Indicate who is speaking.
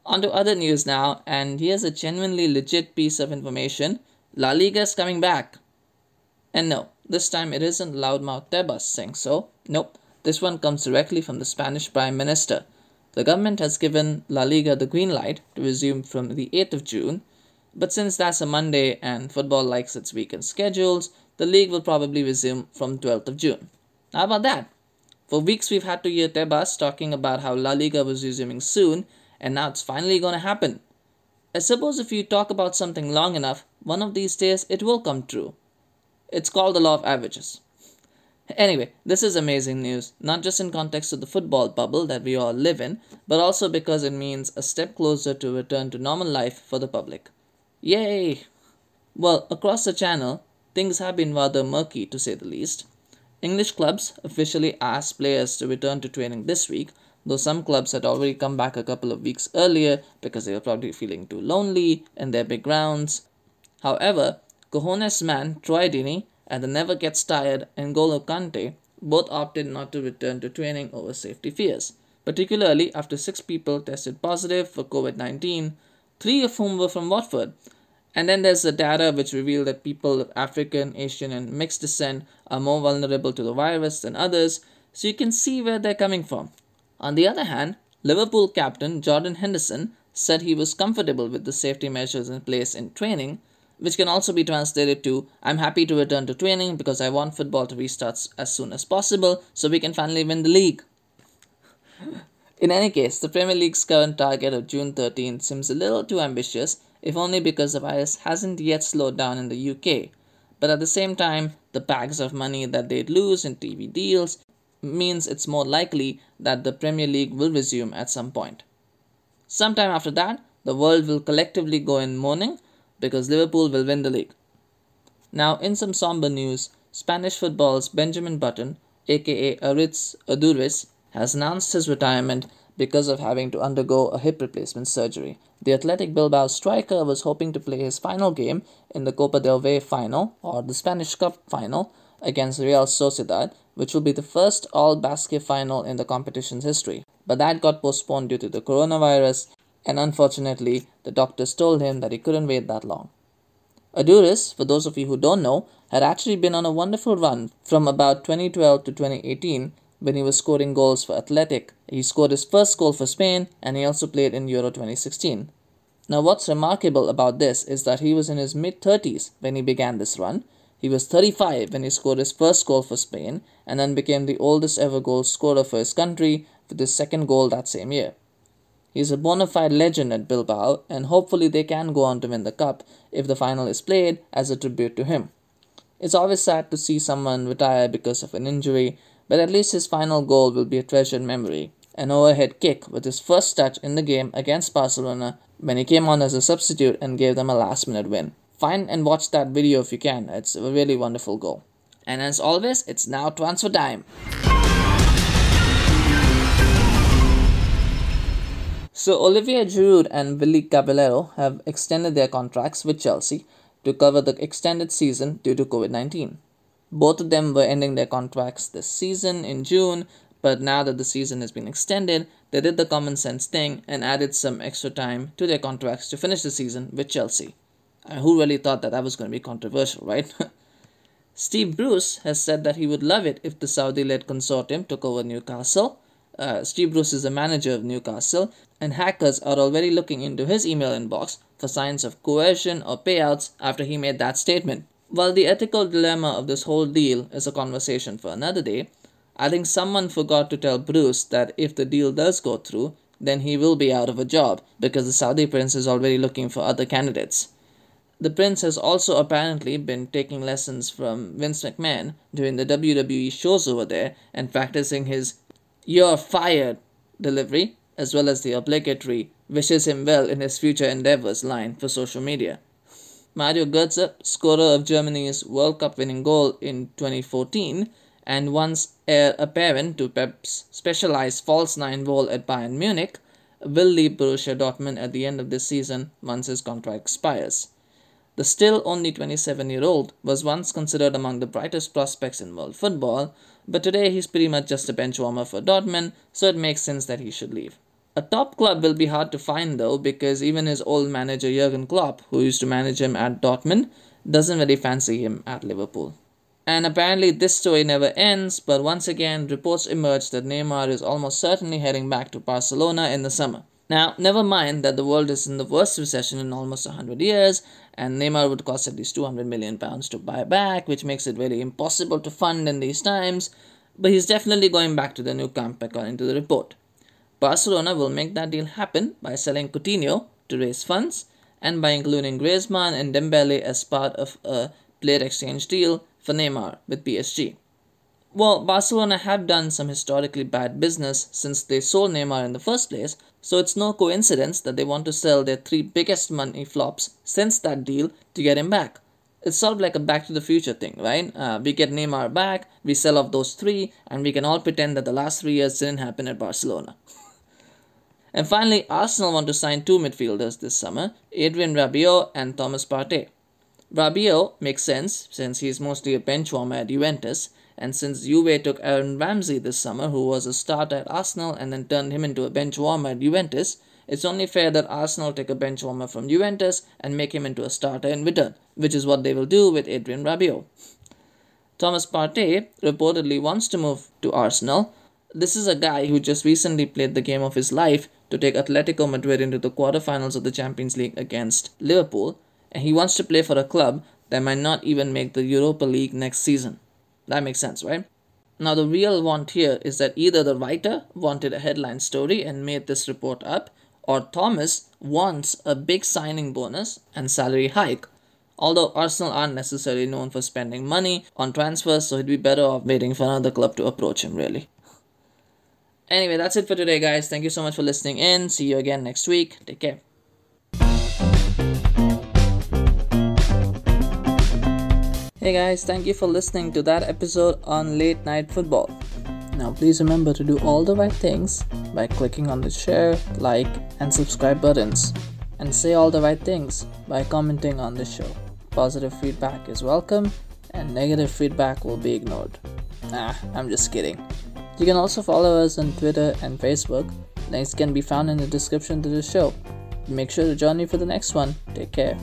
Speaker 1: On to other news now, and here's a genuinely legit piece of information. La Liga is coming back. And no, this time it isn't loudmouth Tebas saying so. Nope, this one comes directly from the Spanish Prime Minister. The government has given La Liga the green light to resume from the 8th of June, but since that's a Monday and football likes its weekend schedules, the league will probably resume from 12th of June. How about that? For weeks we've had to hear Tebas talking about how La Liga was resuming soon, and now it's finally going to happen. I suppose if you talk about something long enough, one of these days it will come true. It's called the law of averages. Anyway, this is amazing news, not just in context of the football bubble that we all live in, but also because it means a step closer to return to normal life for the public. Yay! Well, across the channel, things have been rather murky to say the least. English clubs officially asked players to return to training this week, though some clubs had already come back a couple of weeks earlier because they were probably feeling too lonely in their big grounds. However, Cojones man Troy Deeney and the never gets tired N'Golo Kante both opted not to return to training over safety fears, particularly after 6 people tested positive for COVID-19, 3 of whom were from Watford. And then there's the data which revealed that people of African, Asian and mixed descent are more vulnerable to the virus than others, so you can see where they're coming from. On the other hand, Liverpool captain Jordan Henderson said he was comfortable with the safety measures in place in training, which can also be translated to, I'm happy to return to training because I want football to restart as soon as possible so we can finally win the league. In any case, the Premier League's current target of June 13 seems a little too ambitious, if only because the virus hasn't yet slowed down in the UK. But at the same time, the bags of money that they'd lose in TV deals means it's more likely that the Premier League will resume at some point. Sometime after that, the world will collectively go in mourning because Liverpool will win the league. Now, in some somber news, Spanish football's Benjamin Button, aka Aritz Aduriz, has announced his retirement because of having to undergo a hip replacement surgery. The Athletic Bilbao striker was hoping to play his final game in the Copa del Rey final, or the Spanish Cup final, against Real Sociedad, which will be the first all-Basque final in the competition's history. But that got postponed due to the coronavirus, and unfortunately, the doctors told him that he couldn't wait that long. Aduriz, for those of you who don't know, had actually been on a wonderful run from about 2012 to 2018 when he was scoring goals for Athletic. He scored his first goal for Spain, and he also played in Euro 2016. Now what's remarkable about this is that he was in his mid-30s when he began this run. He was 35 when he scored his first goal for Spain, and then became the oldest ever goal scorer for his country with his second goal that same year. He's a bona fide legend at Bilbao, and hopefully they can go on to win the cup if the final is played as a tribute to him. It's always sad to see someone retire because of an injury, but at least his final goal will be a treasured memory, an overhead kick with his first touch in the game against Barcelona when he came on as a substitute and gave them a last-minute win. Find and watch that video if you can, it's a really wonderful goal. And as always, it's now transfer time. So Olivier Giroud and Willy Caballero have extended their contracts with Chelsea to cover the extended season due to COVID-19. Both of them were ending their contracts this season in June, but now that the season has been extended, they did the common sense thing and added some extra time to their contracts to finish the season with Chelsea. Who really thought that was going to be controversial, right? Steve Bruce has said that he would love it if the Saudi-led consortium took over Newcastle. Steve Bruce is the manager of Newcastle, and hackers are already looking into his email inbox for signs of coercion or payouts after he made that statement. While the ethical dilemma of this whole deal is a conversation for another day, I think someone forgot to tell Bruce that if the deal does go through, then he will be out of a job because the Saudi prince is already looking for other candidates. The prince has also apparently been taking lessons from Vince McMahon during the WWE shows over there and practicing his "you're fired" delivery, as well as the obligatory "wishes him well in his future endeavors" line for social media. Mario Götze, scorer of Germany's World Cup winning goal in 2014 and once heir apparent to Pep's specialized false nine role at Bayern Munich, will leave Borussia Dortmund at the end of this season once his contract expires. The still only 27-year-old was once considered among the brightest prospects in world football, but today he's pretty much just a bench warmer for Dortmund, so it makes sense that he should leave. A top club will be hard to find though, because even his old manager Jurgen Klopp, who used to manage him at Dortmund, doesn't really fancy him at Liverpool. And apparently this story never ends, but once again reports emerge that Neymar is almost certainly heading back to Barcelona in the summer. Now, never mind that the world is in the worst recession in almost 100 years, and Neymar would cost at least £200 million to buy back, which makes it very impossible to fund in these times, but he's definitely going back to the Nou Camp according to the report. Barcelona will make that deal happen by selling Coutinho to raise funds and by including Griezmann and Dembele as part of a player exchange deal for Neymar with PSG. Well, Barcelona have done some historically bad business since they sold Neymar in the first place, so it's no coincidence that they want to sell their 3 biggest money flops since that deal to get him back. It's sort of like a Back to the Future thing, right? We get Neymar back, we sell off those 3, and we can all pretend that the last 3 years didn't happen at Barcelona. And finally, Arsenal want to sign 2 midfielders this summer, Adrien Rabiot and Thomas Partey. Rabiot makes sense since he's mostly a bench warmer at Juventus, and since Juve took Aaron Ramsey this summer, who was a starter at Arsenal and then turned him into a bench warmer at Juventus, it's only fair that Arsenal take a bench warmer from Juventus and make him into a starter in return, which is what they will do with Adrien Rabiot. Thomas Partey reportedly wants to move to Arsenal. This is a guy who just recently played the game of his life to take Atletico Madrid into the quarterfinals of the Champions League against Liverpool, and he wants to play for a club that might not even make the Europa League next season. That makes sense, right? Now the real want here is that either the writer wanted a headline story and made this report up, or Thomas wants a big signing bonus and salary hike. Although Arsenal aren't necessarily known for spending money on transfers, so he'd be better off waiting for another club to approach him, really. Anyway, that's it for today, guys. Thank you so much for listening in. See you again next week. Take care. Hey guys, thank you for listening to that episode on Late Night Football. Now please remember to do all the right things by clicking on the share, like and subscribe buttons. And say all the right things by commenting on the show. Positive feedback is welcome and negative feedback will be ignored. I'm just kidding. You can also follow us on Twitter and Facebook. Links can be found in the description to the show. Make sure to join me for the next one. Take care.